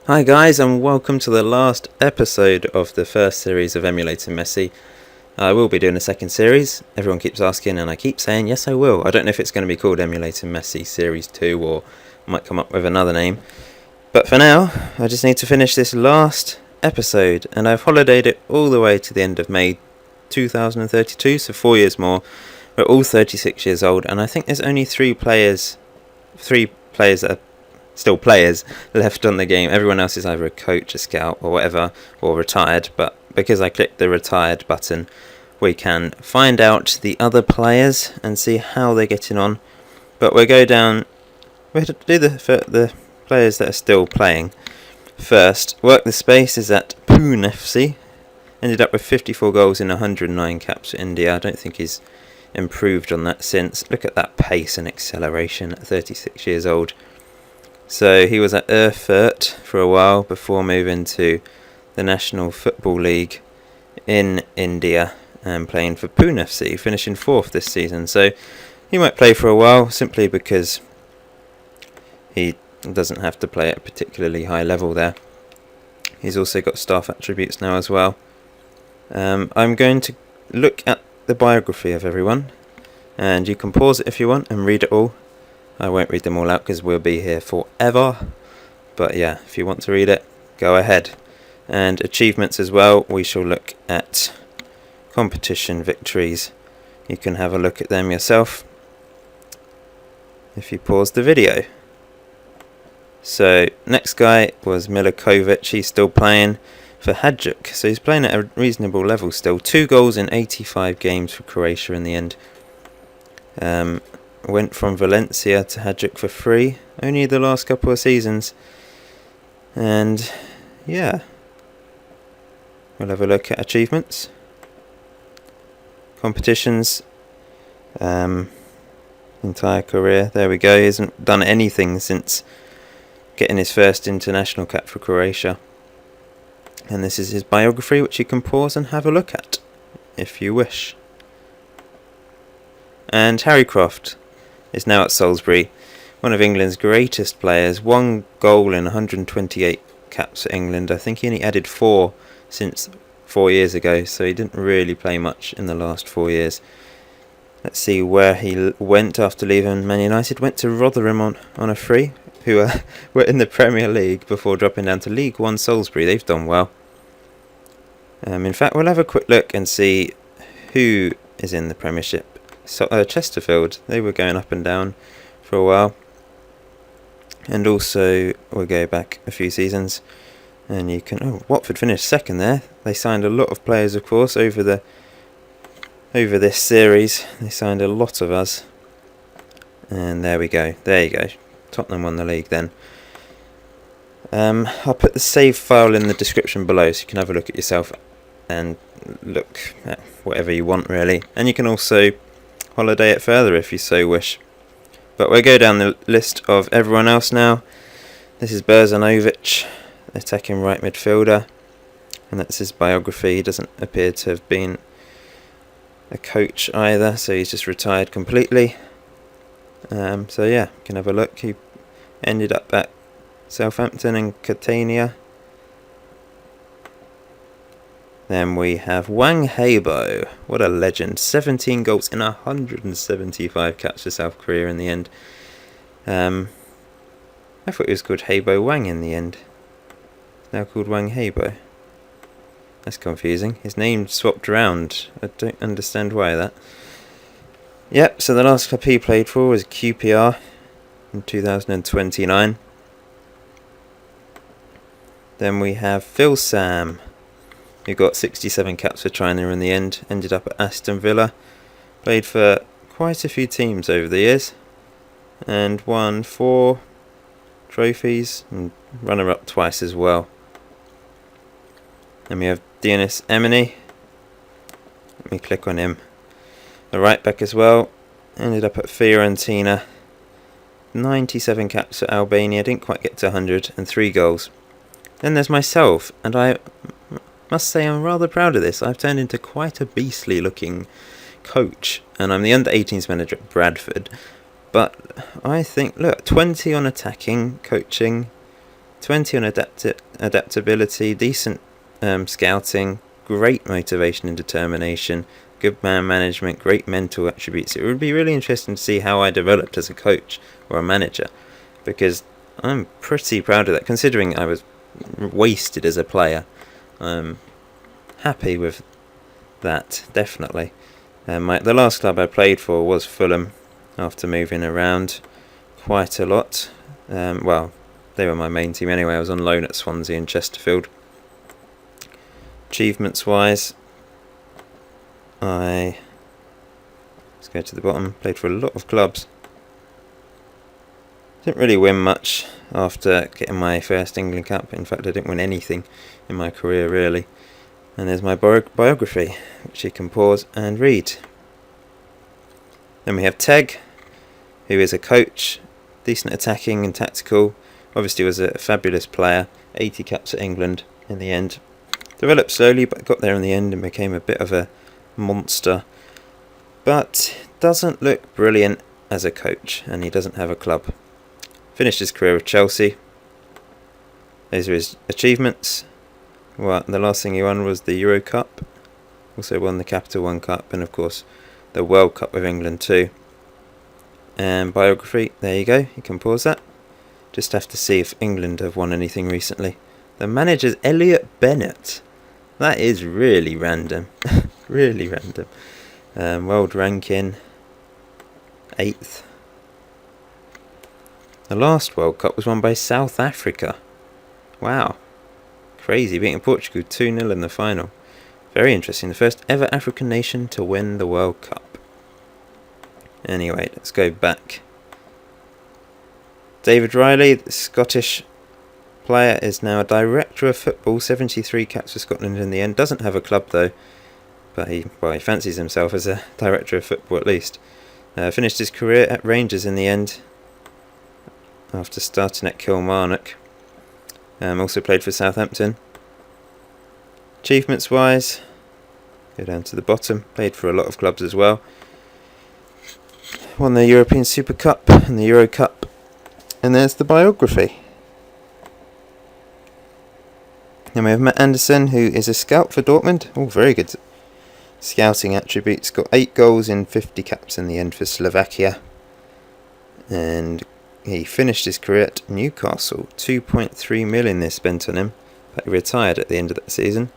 Hi guys, and welcome to the last episode of the first series of Emulating Messi. I will be doing a second series. Everyone keeps asking and I keep saying yes I will. I don't know if it's going to be called Emulating Messi Series 2 or I might come up with another name. But for now, I just need to finish this last episode, and I've holidayed it all the way to the end of May 2032, so 4 years more. We're all 36 years old, and I think there's only three players that are still players left on the game. Everyone else is either a coach, a scout, or whatever, or retired. But because I clicked the retired button, we can find out the other players and see how they're getting on. But we'll go down. We have to do the players that are still playing first. Work the Space is at Pune FC. Ended up with 54 goals in 109 caps for India. I don't think he's improved on that since. Look at that pace and acceleration at 36 years old. So he was at Erfurt for a while before moving to the National Football League in India and playing for Pune FC, finishing 4th this season. So he might play for a while simply because he doesn't have to play at a particularly high level there. He's also got staff attributes now as well. I'm going to look at the biography of everyone, and you can pause it if you want and read it all. I won't read them all out because we'll be here forever. But yeah, if you want to read it, go ahead. And achievements as well, we shall look at competition victories. You can have a look at them yourself if you pause the video. So, next guy was Milikovic. He's still playing for Hajduk. So he's playing at a reasonable level still. 2 goals in 85 games for Croatia in the end. Went from Valencia to Hajduk for free, only the last couple of seasons. And yeah, we'll have a look at achievements, competitions, entire career. There we go. He hasn't done anything since getting his first international cap for Croatia. And this is his biography, which you can pause and have a look at if you wish. And Harry Croft is now at Salisbury, one of England's greatest players. 1 goal in 128 caps for England. I think he only added 4 since 4 years ago, so he didn't really play much in the last 4 years. Let's see where he went after leaving Man United. Went to Rotherham on a free, who were in the Premier League before dropping down to League One Salisbury. They've done well. In fact, we'll have a quick look and see who is in the Premiership. So, Chesterfield, they were going up and down for a while. And also, we'll go back a few seasons. And you can... Watford finished 2nd there. They signed a lot of players, of course, over this series. They signed a lot of us. And there we go. There you go. Tottenham won the league then. I'll put the save file in the description below so you can have a look at yourself and look at whatever you want, really. And you can also holiday it further if you so wish. But we'll go down the list of everyone else now. This is Berzanovic, attacking right midfielder, and that's his biography. He doesn't appear to have been a coach either, so he's just retired completely. So yeah, you can have a look. He ended up at Southampton and Catania. Then we have Wang Haibo. What a legend. 17 goals in 175 caps for South Korea in the end. I thought it was called Haibo Wang in the end. It's now called Wang Haibo. That's confusing. His name swapped around. I don't understand why that. Yep, so the last club he played for was QPR in 2029. Then we have Phil Sam, who got 67 caps for China in the end, ended up at Aston Villa, played for quite a few teams over the years, and won 4 trophies, and runner-up twice as well. Then we have Dionis Emini. Let me click on him. The right back as well, ended up at Fiorentina, 97 caps for Albania, didn't quite get to 100, and 3 goals. Then there's myself, and I must say I'm rather proud of this. I've turned into quite a beastly looking coach, and I'm the under-18s manager at Bradford. But I think, look, 20 on attacking, coaching, 20 on adaptability, decent scouting, great motivation and determination, good man management, great mental attributes. It would be really interesting to see how I developed as a coach or a manager, because I'm pretty proud of that, considering I was wasted as a player. I'm happy with that, definitely. The last club I played for was Fulham, after moving around quite a lot. Well, they were my main team anyway. I was on loan at Swansea and Chesterfield. Achievements wise, let's go to the bottom, played for a lot of clubs. Didn't really win much after getting my first England cap. In fact, I didn't win anything in my career really. And there's my biography, which you can pause and read. Then we have Teg, who is a coach, decent attacking and tactical. Obviously was a fabulous player, 80 caps at England in the end. Developed slowly, but got there in the end and became a bit of a monster. But doesn't look brilliant as a coach, and he doesn't have a club. Finished his career with Chelsea. Those are his achievements. Well, the last thing he won was the Euro Cup. Also won the Capital One Cup, and of course the World Cup with England too. And biography, there you go, you can pause that. Just have to see if England have won anything recently. The manager's Elliot Bennett. That is really random. Really random. World ranking 8th. The last World Cup was won by South Africa. Wow. Crazy, beating Portugal 2-0 in the final. Very interesting. The first ever African nation to win the World Cup. Anyway, let's go back. David Riley, the Scottish player, is now a director of football. 73 caps for Scotland in the end. Doesn't have a club though, but he fancies himself as a director of football at least. Finished his career at Rangers in the end, after starting at Kilmarnock. Also played for Southampton. Achievements wise, go down to the bottom. Played for a lot of clubs as well. Won the European Super Cup and the Euro Cup. And there's the biography. Then we have Matt Anderson, who is a scout for Dortmund. Oh, very good scouting attributes. Got 8 goals in 50 caps in the end for Slovakia. And he finished his career at Newcastle. 2.3 million they spent on him, but he retired at the end of that season.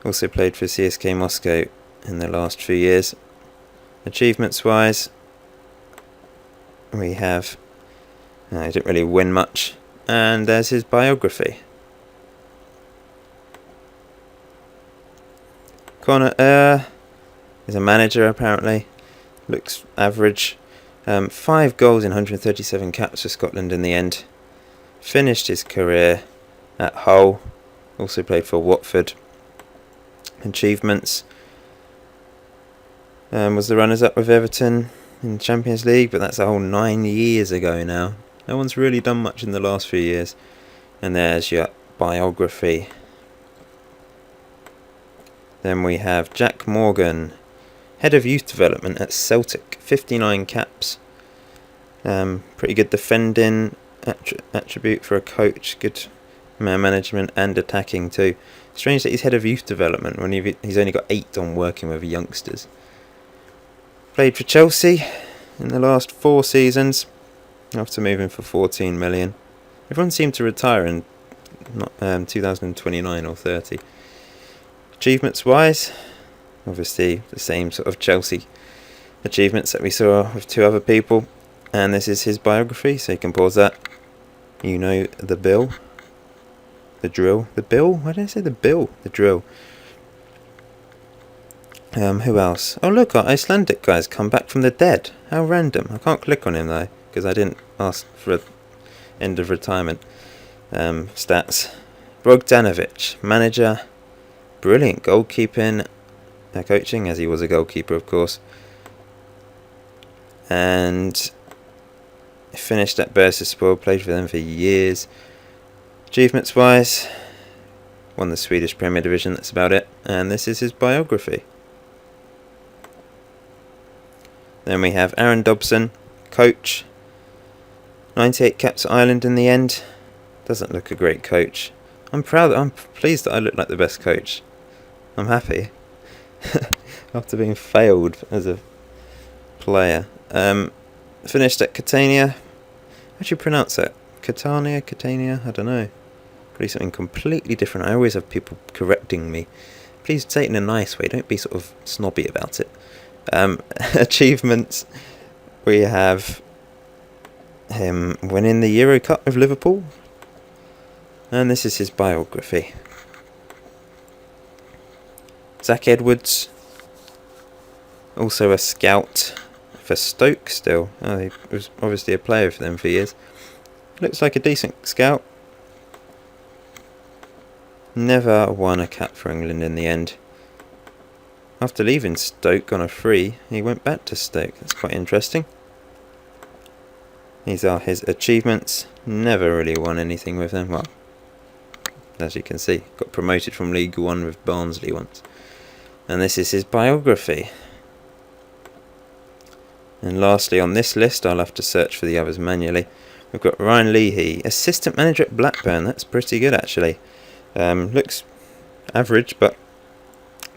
Also played for CSK Moscow in the last few years. Achievements wise, we have, he didn't really win much, and there's his biography. Connor is a manager apparently. Looks average. 5 goals in 137 caps for Scotland in the end. Finished his career at Hull. Also played for Watford. Achievements. Was the runners-up with Everton in the Champions League, but that's a whole 9 years ago now. No one's really done much in the last few years. And there's your biography. Then we have Jack Morgan, Head of Youth Development at Celtic, 59 caps. Pretty good defending attribute for a coach, good man management and attacking too. Strange that he's Head of Youth Development when he's only got 8 on working with youngsters. Played for Chelsea in the last 4 seasons after moving for 14 million. Everyone seemed to retire in 2029 or 30. Achievements wise, obviously the same sort of Chelsea achievements that we saw with 2 other people. And this is his biography, so you can pause that. You know the bill. The drill. The bill? Why did I say the bill? The drill. Who else? Oh look, our Icelandic guy's come back from the dead. How random. I can't click on him though, because I didn't ask for end of retirement stats. Bogdanovic, manager. Brilliant goalkeeping, coaching, as he was a goalkeeper of course. And finished at Bursaspor, played for them for years. Achievements wise, won the Swedish Premier Division, that's about it. And this is his biography. Then we have Aaron Dobson, coach. 98 caps at Ireland in the end. Doesn't look a great coach. I'm pleased that I look like the best coach. I'm happy. After being failed as a player. Finished at Catania. How do you pronounce that? Catania? I don't know. Probably something completely different. I always have people correcting me. Please say it in a nice way. Don't be sort of snobby about it. Achievements. We have him winning the Euro Cup with Liverpool. And this is his biography. Zach Edwards. Also a scout for Stoke still. Oh, he was obviously a player for them for years. Looks like a decent scout. Never won a cap for England in the end. After leaving Stoke on a free, he went back to Stoke. That's quite interesting. These are his achievements. Never really won anything with them. Well, as you can see, got promoted from League One with Barnsley once. And this is his biography. And lastly on this list, I'll have to search for the others manually. We've got Ryan Leahy, assistant manager at Blackburn. That's pretty good actually. Looks average, but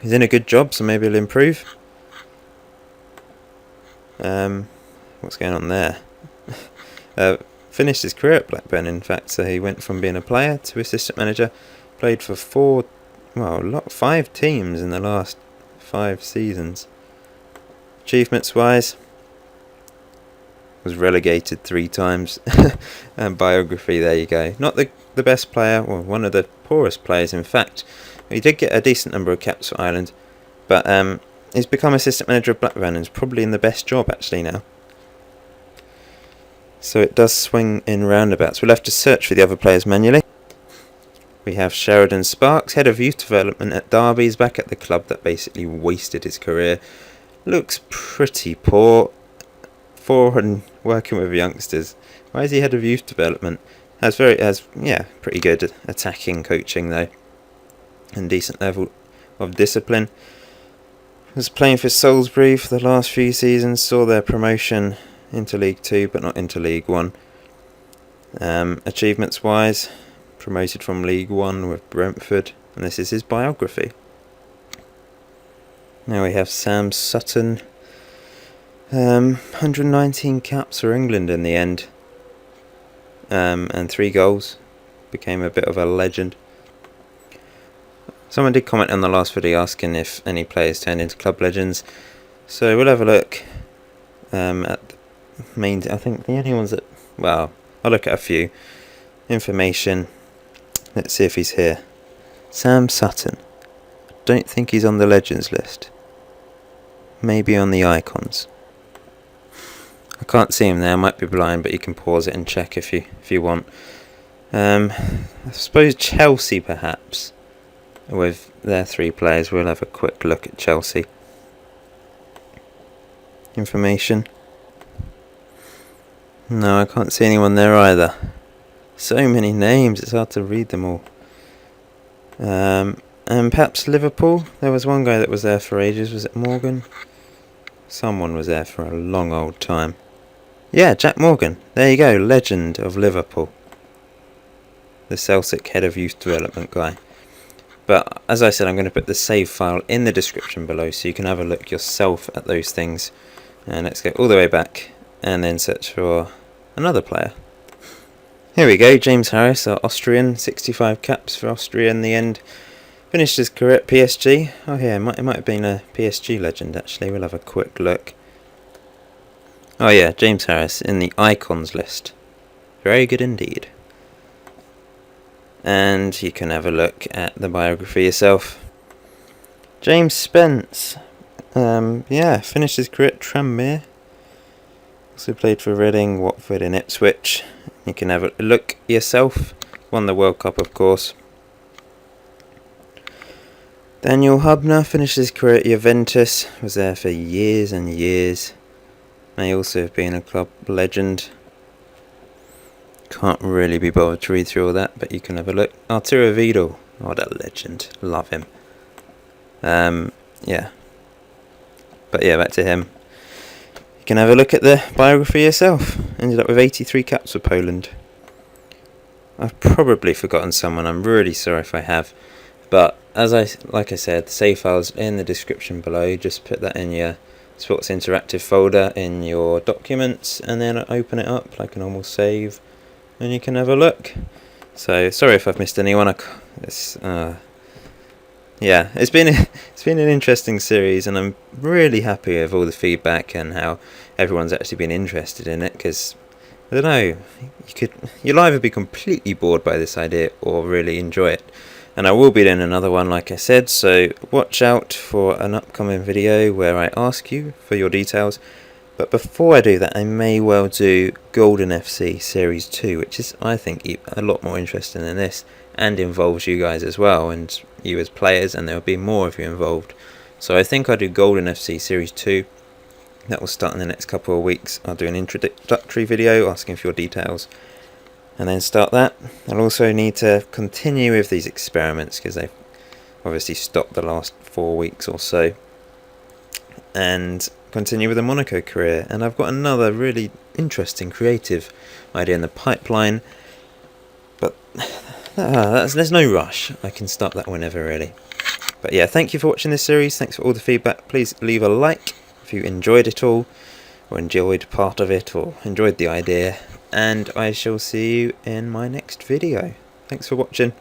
he's in a good job, so maybe he'll improve. What's going on there? Finished his career at Blackburn, in fact, so he went from being a player to assistant manager. Played for 5 teams in the last 5 seasons. Achievements-wise, was relegated 3 times. And biography, there you go. Not the best player, or one of the poorest players in fact. He did get a decent number of caps for Ireland, but he's become assistant manager of Blackburn and is probably in the best job actually now. So it does swing in roundabouts. We'll have to search for the other players manually. We have Sheridan Sparks, head of youth development at Derby. He's back at the club that basically wasted his career. Looks pretty poor for and working with youngsters. Why is he head of youth development? Has pretty good attacking coaching though, and decent level of discipline. Was playing for Salisbury for the last few seasons. Saw their promotion into League 2 but not into League 1. Achievements wise, promoted from League 1 with Brentford, and this is his biography. Now we have Sam Sutton. 119 caps for England in the end, and 3 goals. Became a bit of a legend. Someone did comment on the last video asking if any players turned into club legends, so we'll have a look at the main. I think the only ones that, well, I'll look at a few. Information. Let's see if he's here. Sam Sutton. Don't think he's on the legends list. Maybe on the icons. I can't see him there. I might be blind, but you can pause it and check if you want. I suppose Chelsea perhaps. With their 3 players, we'll have a quick look at Chelsea. Information. No, I can't see anyone there either. So many names, it's hard to read them all. And perhaps Liverpool. There was one guy that was there for ages. Was it Morgan? Someone was there for a long old time. Yeah, Jack Morgan. There you go, legend of Liverpool. The Celtic head of youth development guy. But as I said, I'm going to put the save file in the description below so you can have a look yourself at those things. And let's go all the way back and then search for another player. Here we go, James Harris, our Austrian, 65 caps for Austria in the end. Finished his career at PSG. Oh yeah, it might have been a PSG legend actually. We'll have a quick look. Oh yeah, James Harris in the icons list. Very good indeed. And you can have a look at the biography yourself. James Spence. Finished his career at Tranmere. Also played for Reading, Watford and Ipswich. You can have a look yourself. Won the World Cup, of course. Daniel Hubner finished his career at Juventus. Was there for years and years. May also have been a club legend. Can't really be bothered to read through all that, but you can have a look. Arturo Vidal, what a legend, love him. Yeah. But yeah, back to him. You can have a look at the biography yourself. Ended up with 83 caps for Poland. I've probably forgotten someone. I'm really sorry if I have. But like I said, the save file's in the description below. Just put that in your Sports Interactive folder in your documents, and then open it up like a normal save, and you can have a look. So sorry if I've missed anyone. Yeah, it's been an interesting series, and I'm really happy with all the feedback and how everyone's actually been interested in it. Because I don't know, you'll either be completely bored by this idea or really enjoy it. And I will be doing another one, like I said, so watch out for an upcoming video where I ask you for your details. But before I do that, I may well do Golden FC Series 2, which is, I think, a lot more interesting than this, and involves you guys as well, and you as players, and there will be more of you involved. So I think I'll do Golden FC Series 2. That will start in the next couple of weeks. I'll do an introductory video asking for your details, and then start that. I'll also need to continue with these experiments because they've obviously stopped the last 4 weeks or so, and continue with the Monaco career. And I've got another really interesting creative idea in the pipeline, but there's no rush. I can start that whenever, really. But yeah, thank you for watching this series. Thanks for all the feedback. Please leave a like if you enjoyed it all, or enjoyed part of it, or enjoyed the idea. And I shall see you in my next video. Thanks for watching.